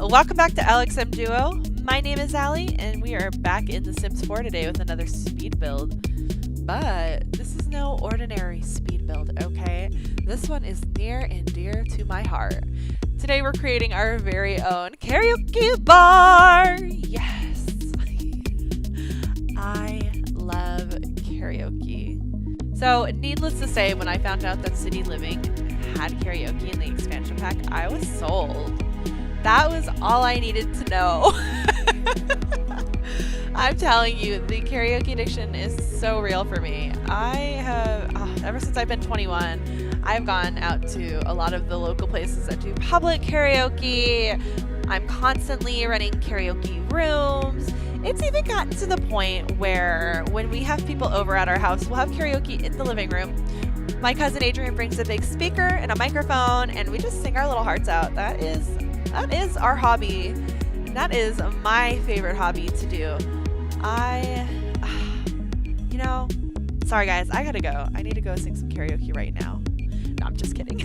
Welcome back to LxMDuo. My name is Aly, and we are back in The Sims 4 today with another speed build. But this is no ordinary speed build, okay? This one is near and dear to my heart. Today we're creating our very own karaoke bar! Yes! I love karaoke. So, needless to say, when I found out that City Living had karaoke in the expansion pack, I was sold. That was all I needed to know. I'm telling you, the karaoke addiction is so real for me. I have, ever since I've been 21, I've gone out to a lot of the local places that do public karaoke. I'm constantly running karaoke rooms. It's even gotten to the point where when we have people over at our house, we'll have karaoke in the living room. My cousin Adrian brings a big speaker and a microphone, and we just sing our little hearts out. That is our hobby. And that is my favorite hobby to do. Sorry guys, I gotta go. I need to go sing some karaoke right now. No, I'm just kidding.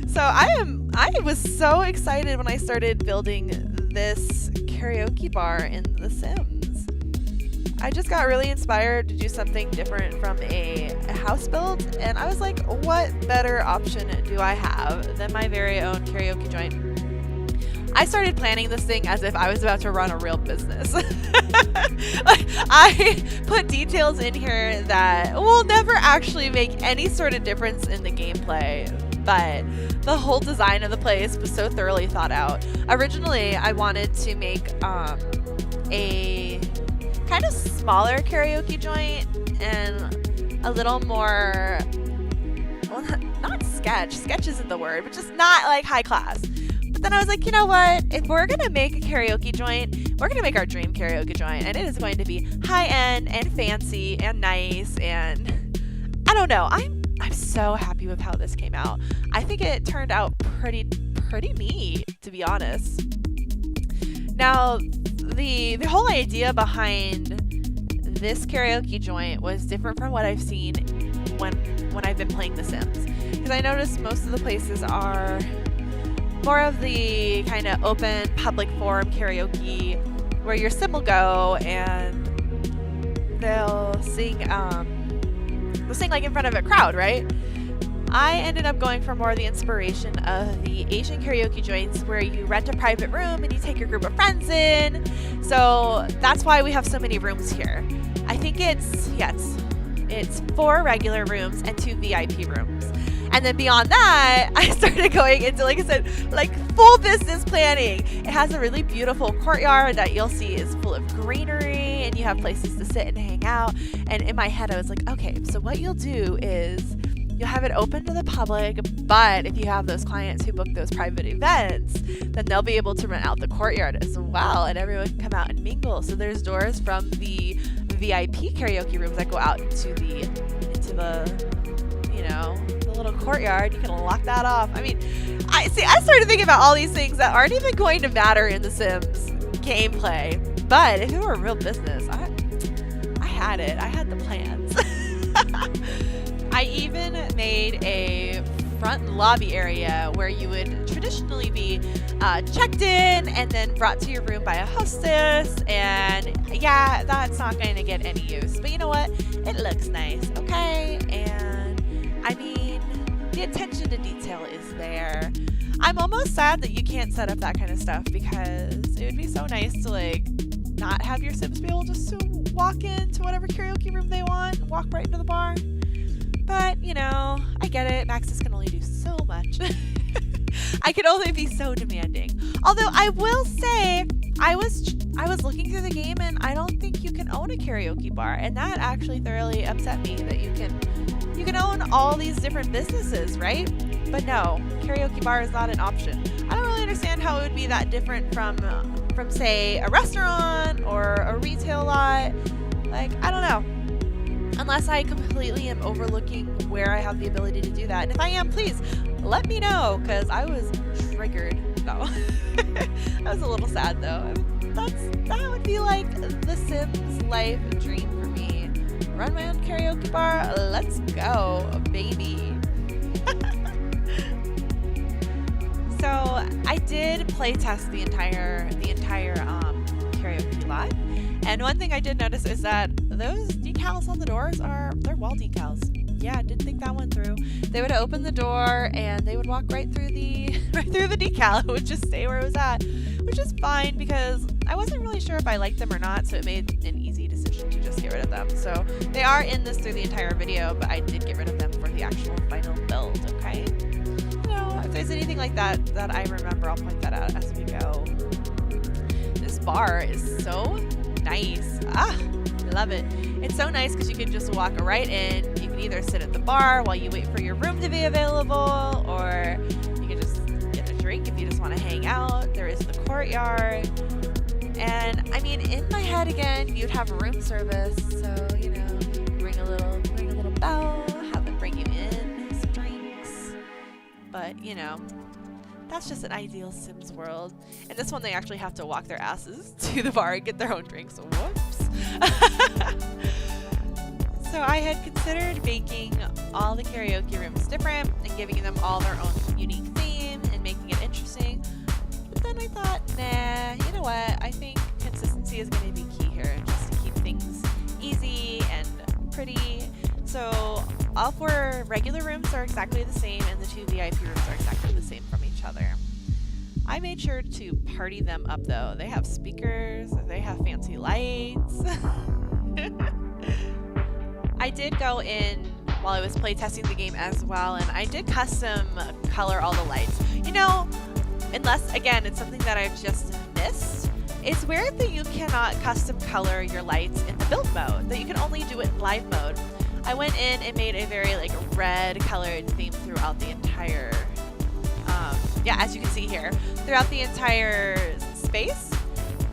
So I was so excited when I started building this karaoke bar in The Sims. I just got really inspired to do something different from a house build, and I was like, what better option do I have than my very own karaoke joint? I started planning this thing as if I was about to run a real business. I put details in here that will never actually make any sort of difference in the gameplay, but the whole design of the place was so thoroughly thought out. Originally, I wanted to make a kind of smaller karaoke joint and a little more, well, not sketch. Sketch isn't the word, but just not like high class. But then I was like, you know what? If we're going to make a karaoke joint, we're going to make our dream karaoke joint. And it is going to be high-end and fancy and nice. And I don't know. I'm so happy with how this came out. I think it turned out pretty neat, to be honest. Now, the whole idea behind this karaoke joint was different from what I've seen when I've been playing The Sims. Because I noticed most of the places are more of the kind of open public forum karaoke where your sim will go and they'll sing like in front of a crowd, right? I ended up going for more of the inspiration of the Asian karaoke joints where you rent a private room and you take your group of friends in. So that's why we have so many rooms here. I think it's 4 regular rooms and 2 VIP rooms. And then beyond that, I started going into, like I said, like full business planning. It has a really beautiful courtyard that you'll see is full of greenery and you have places to sit and hang out. And in my head, I was like, okay, so what you'll do is you'll have it open to the public, but if you have those clients who book those private events, then they'll be able to rent out the courtyard as well, and everyone can come out and mingle. So there's doors from the VIP karaoke rooms that go out into the little courtyard. You can lock that off. I mean, I started thinking about all these things that aren't even going to matter in The Sims gameplay. But if it were a real business, I had it. I had the plans. I even made a front lobby area where you would traditionally be checked in and then brought to your room by a hostess. And yeah, that's not going to get any use. But you know what? It looks nice, okay? And I mean, the attention to detail is there. I'm almost sad that you can't set up that kind of stuff because it would be so nice to like not have your Sims be able just to walk into whatever karaoke room they want and walk right into the bar. But, I get it. Maxis can only do so much. I can only be so demanding. Although I will say, I was looking through the game and I don't think you can own a karaoke bar. And that actually thoroughly upset me that you can own all these different businesses, right? But no, karaoke bar is not an option. I don't really understand how it would be that different from say, a restaurant or a retail lot. Like, I don't know. Unless I completely am overlooking where I have the ability to do that. And if I am, please let me know, because I was triggered. No. I was a little sad, though. That would be like The Sims life dream for me. Run my own karaoke bar. Let's go, baby. So I did play test the entire karaoke lot, and one thing I did notice is that those decals on the doors they're wall decals. Yeah, didn't think that one through. They would open the door and they would walk right through the decal. It would just stay where it was at, which is fine because I wasn't really sure if I liked them or not, so it made an easy decision to just get rid of them. So they are in this through the entire video, but I did get rid of them for the actual final build, okay? You know, if there's anything like that that I remember, I'll point that out as we go. This bar is so nice. I love it. It's so nice because you can just walk right in. You can either sit at the bar while you wait for your room to be available, or you can just get a drink if you just want to hang out. There is the courtyard. And I mean, in my head again, you'd have room service. So, you know, ring a little bell, have them bring you in some drinks. But, you know, that's just an ideal Sims world. And this one, they actually have to walk their asses to the bar and get their own drinks. Whoops. So I had considered making all the karaoke rooms different and giving them all their own unique theme and making it interesting. But then I thought, nah, you know what? I think consistency is going to be key here, just to keep things easy and pretty. So all 4 regular rooms are exactly the same, and the 2 VIP rooms are exactly the same from each other. I made sure to party them up though. They have speakers, they have fancy lights. I did go in while I was playtesting the game as well, and I did custom color all the lights. You know, unless, again, it's something that I've just missed, it's weird that you cannot custom color your lights in the build mode, that you can only do it in live mode. I went in and made a very like red colored theme throughout the entire, as you can see here, throughout the entire space,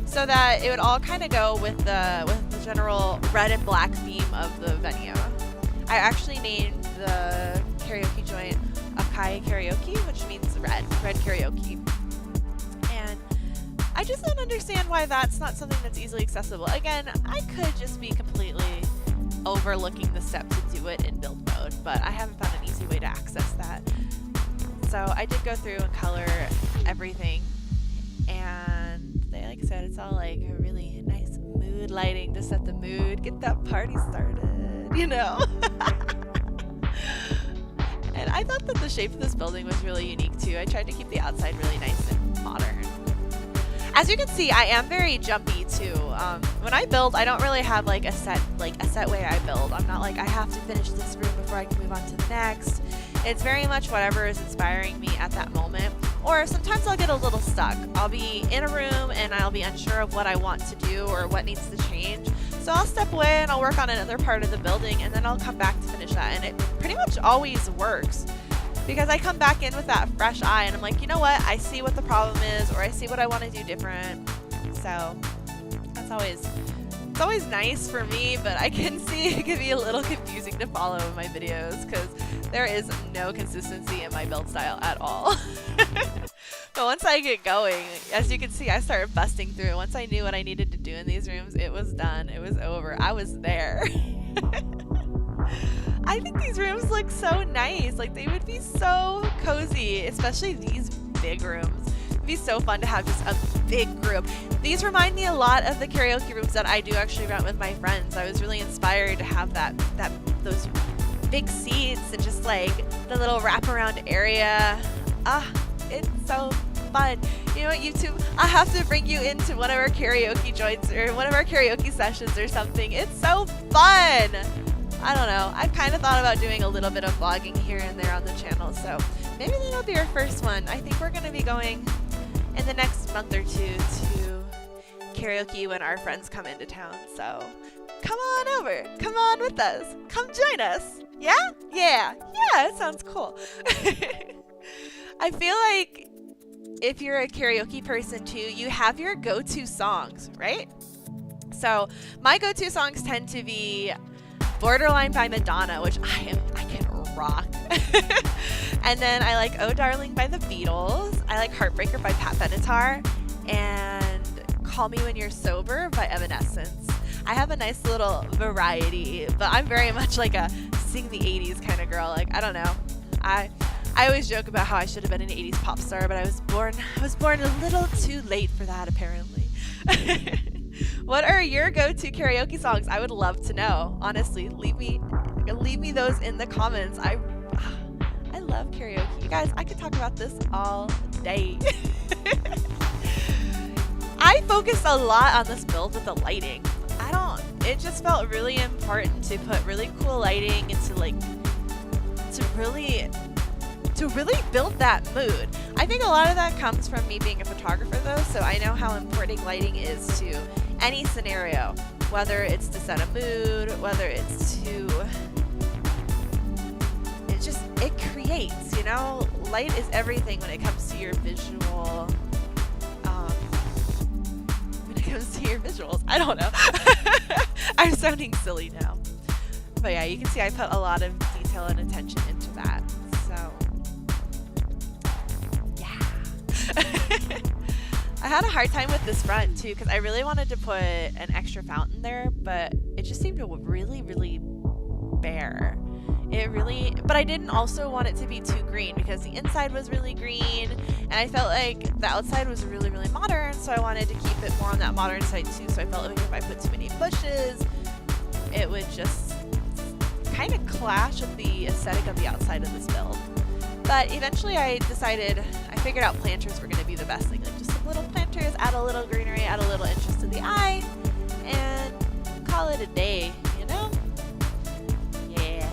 so that it would all kind of go with the general red and black theme of the venue. I actually named the karaoke joint Akai Karaoke, which means red karaoke. And I just don't understand why that's not something that's easily accessible. Again, I could just be completely overlooking the step to do it in build mode, but I haven't found an easy way to access that. So I did go through and color everything, and like I said, it's all like a really nice mood lighting to set the mood, get that party started, you know. And I thought that the shape of this building was really unique too. I tried to keep the outside really nice and modern. As you can see, I am very jumpy too. When I build, I don't really have like a set way I build. I'm not like I have to finish this room before I can move on to the next. It's very much whatever is inspiring me at that moment. Or sometimes I'll get a little stuck. I'll be in a room and I'll be unsure of what I want to do or what needs to change. So I'll step away and I'll work on another part of the building, and then I'll come back to finish that. And it pretty much always works, because I come back in with that fresh eye and I'm like, you know what? I see what the problem is, or I see what I want to do different. So that's it's always nice for me, but I can see it can be a little confusing to follow in my videos because there is no consistency in my build style at all. But once I get going, as you can see, I started busting through. Once I knew what I needed to do in these rooms, it was done. It was over. I was there. I think these rooms look so nice. Like, they would be so cozy, especially these big rooms. It'd be so fun to have just a big group. These remind me a lot of the karaoke rooms that I do actually rent with my friends. I was really inspired to have those big seats and just like the little wraparound area. It's so fun. You know what, YouTube? I'll have to bring you into one of our karaoke joints or one of our karaoke sessions or something. It's so fun. I don't know. I've kind of thought about doing a little bit of vlogging here and there on the channel, so maybe that'll be our first one. I think we're going to be going in the next month or two to karaoke when our friends come into town. So come on over. Come on with us. Come join us. Yeah? Yeah. Yeah, it sounds cool. I feel like if you're a karaoke person too, you have your go-to songs, right? So my go-to songs tend to be Borderline by Madonna, which I can rock. And then I like Oh Darling by the Beatles. I like Heartbreaker by Pat Benatar. And Call Me When You're Sober by Evanescence. I have a nice little variety, but I'm very much like a sing the 80s kind of girl. Like, I don't know. I always joke about how I should have been an 80s pop star, but I was born a little too late for that, apparently. What are your go-to karaoke songs? I would love to know. Honestly, leave me those in the comments. I love karaoke. You guys, I could talk about this all day. I focused a lot on this build with the lighting. It just felt really important to put really cool lighting and to really build that mood. I think a lot of that comes from me being a photographer though, so I know how important lighting is to any scenario, whether it's to set a mood, whether it's to, it creates, you know? Light is everything when it comes to your visual, visuals. I don't know. I'm sounding silly now. But yeah, you can see I put a lot of detail and attention into that. So, yeah. I had a hard time with this front too because I really wanted to put an extra fountain there, but it just seemed really, really bare. But I didn't also want it to be too green because the inside was really green and I felt like the outside was really, really modern, so I wanted to keep it more on that modern side too. So I felt like if I put too many bushes, it would just kind of clash with the aesthetic of the outside of this build. But eventually I figured out planters were going to be the best thing. Like just some little planters, add a little greenery, add a little interest to the eye, and call it a day, you know? Yeah.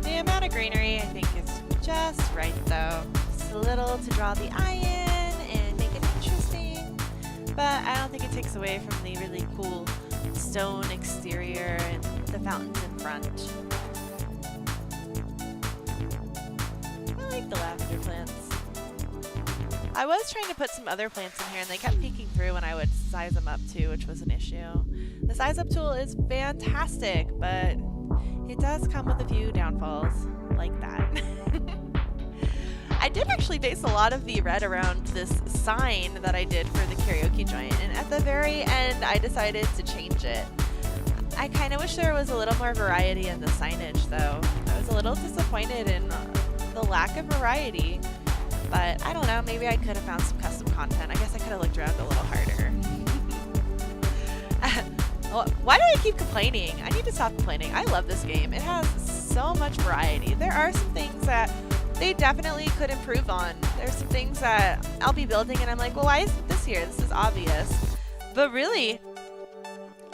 The amount of greenery I think is just right though. Just a little to draw the eye in and make it interesting. But I don't think it takes away from the really cool stone exterior and the fountains in front. I like the lavender plants. I was trying to put some other plants in here and they kept peeking through when I would size them up too, which was an issue. The size up tool is fantastic, but it does come with a few downfalls like that. I did actually base a lot of the red around this sign that I did for the karaoke joint, and at the very end I decided to change it. I kind of wish there was a little more variety in the signage though. I was a little disappointed in the lack of variety, but I don't know, maybe I could have found some custom content. I guess I could have looked around a little harder. Why do I keep complaining? I need to stop complaining. I love this game. It has so much variety. There are some things that they definitely could improve on. There's some things that I'll be building and I'm like, well, why isn't this here? This is obvious. But really,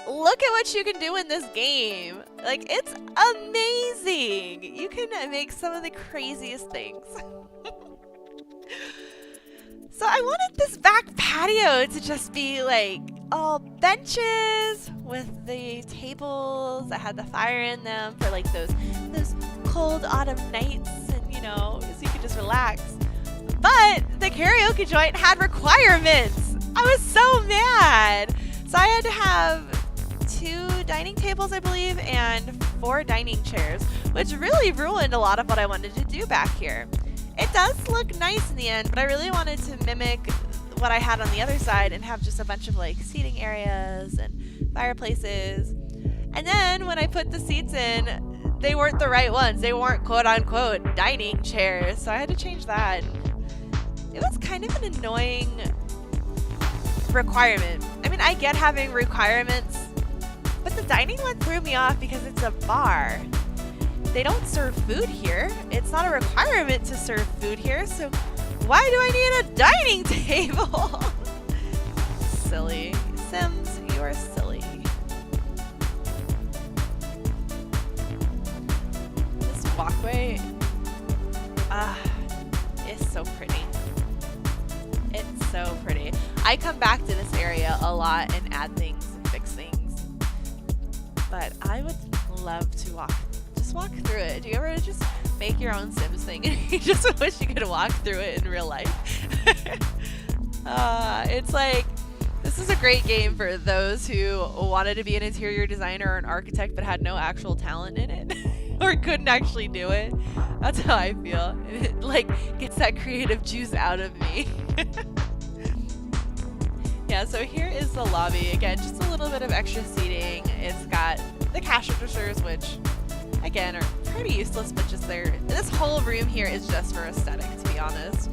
look at what you can do in this game. Like, it's amazing. You can make some of the craziest things. So I wanted this back patio to just be like all benches with the tables that had the fire in them for like those cold autumn nights, and you know, so you could just relax. But the karaoke joint had requirements. I was so mad. So I had to have 2 dining tables, I believe, and 4 dining chairs, which really ruined a lot of what I wanted to do back here. It does look nice in the end, but I really wanted to mimic what I had on the other side and have just a bunch of like seating areas and fireplaces. And then when I put the seats in, they weren't the right ones. They weren't quote unquote dining chairs. So I had to change that. It was kind of an annoying requirement. I mean, I get having requirements, but the dining one threw me off because it's a bar. They don't serve food here. It's not a requirement to serve food here, so why do I need a dining table? Silly. Sims, you are silly. This walkway, is so pretty. It's so pretty. I come back to this area a lot and add things and fix things, but I would love to walk through it. Do you ever just make your own Sims thing and you just wish you could walk through it in real life? It's like, this is a great game for those who wanted to be an interior designer or an architect but had no actual talent in it or couldn't actually do it. That's how I feel. It like gets that creative juice out of me. Yeah, so here is the lobby. Again, just a little bit of extra seating. It's got the cash registers, which again, are pretty useless, but just there. This whole room here is just for aesthetic, to be honest,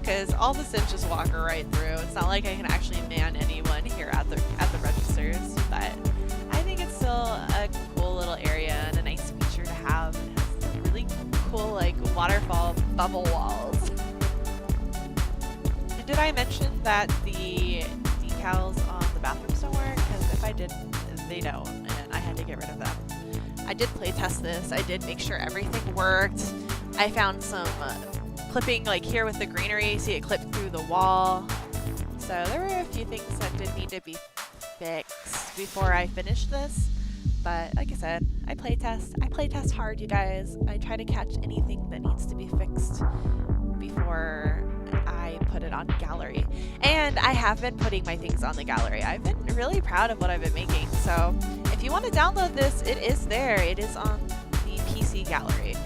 because all the Sims just walk right through. It's not like I can actually man anyone here at the registers, but I think it's still a cool little area and a nice feature to have. It has some really cool like waterfall bubble walls. And did I mention that the decals on the bathrooms don't work? Because if I didn't, they don't, and I had to get rid of them. I did play test this. I did make sure everything worked. I found some clipping like here with the greenery, see it clipped through the wall. So there were a few things that did need to be fixed before I finished this. But like I said, I play test hard, you guys. I try to catch anything that needs to be fixed before I put it on gallery. And I have been putting my things on the gallery. I've been really proud of what I've been making. So if you want to download this, it is there. It is on the PC gallery.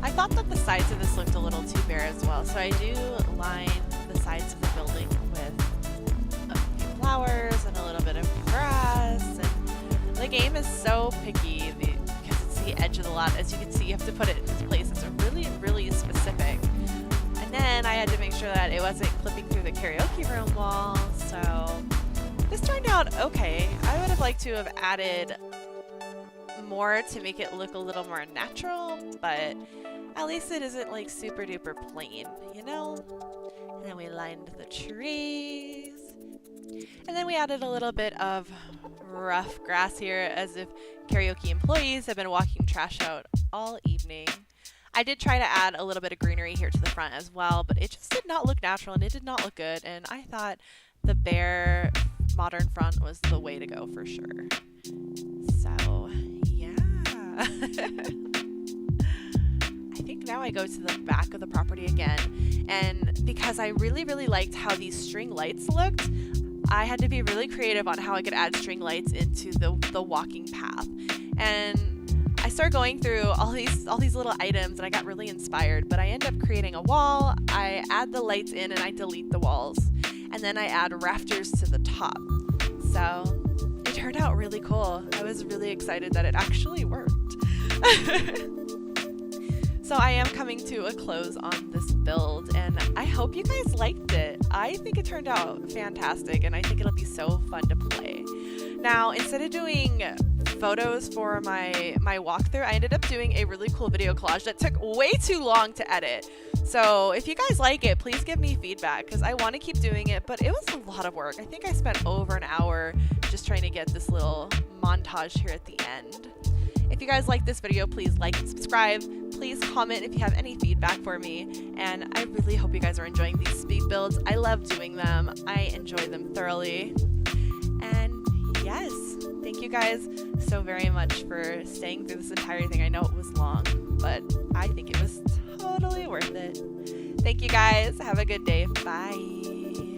I thought that the sides of this looked a little too bare as well. So I do line the sides of the building with a few flowers and a little bit of grass. And the game is so picky because it's the edge of the lot. As you can see, you have to put it in this place that's really, really specific. And then I had to make sure that it wasn't clipping through the karaoke room wall. So this turned out okay. I would have liked to have added more to make it look a little more natural, but at least it isn't like super duper plain, you know? And then we lined the trees. And then we added a little bit of rough grass here as if karaoke employees have been walking trash out all evening. I did try to add a little bit of greenery here to the front as well, but it just did not look natural and it did not look good. And I thought the bare modern front was the way to go for sure. So, yeah. I think now I go to the back of the property again. And because I really, really liked how these string lights looked, I had to be really creative on how I could add string lights into the walking path. And I started going through all these little items and I got really inspired, but I end up creating a wall, I add the lights in and I delete the walls. And then I add rafters to the top. So it turned out really cool. I was really excited that it actually worked. So I am coming to a close on this build and I hope you guys liked it. I think it turned out fantastic and I think it'll be so fun to play. Now, instead of doing photos for my walkthrough, I ended up doing a really cool video collage that took way too long to edit. So if you guys like it, please give me feedback because I want to keep doing it, but it was a lot of work. I think I spent over an hour just trying to get this little montage here at the end. If you guys like this video, please like and subscribe. Please comment if you have any feedback for me. And I really hope you guys are enjoying these speed builds. I love doing them. I enjoy them thoroughly. And yes, thank you guys so very much for staying through this entire thing. I know it was long, but I think it was totally worth it. Thank you guys. Have a good day. Bye.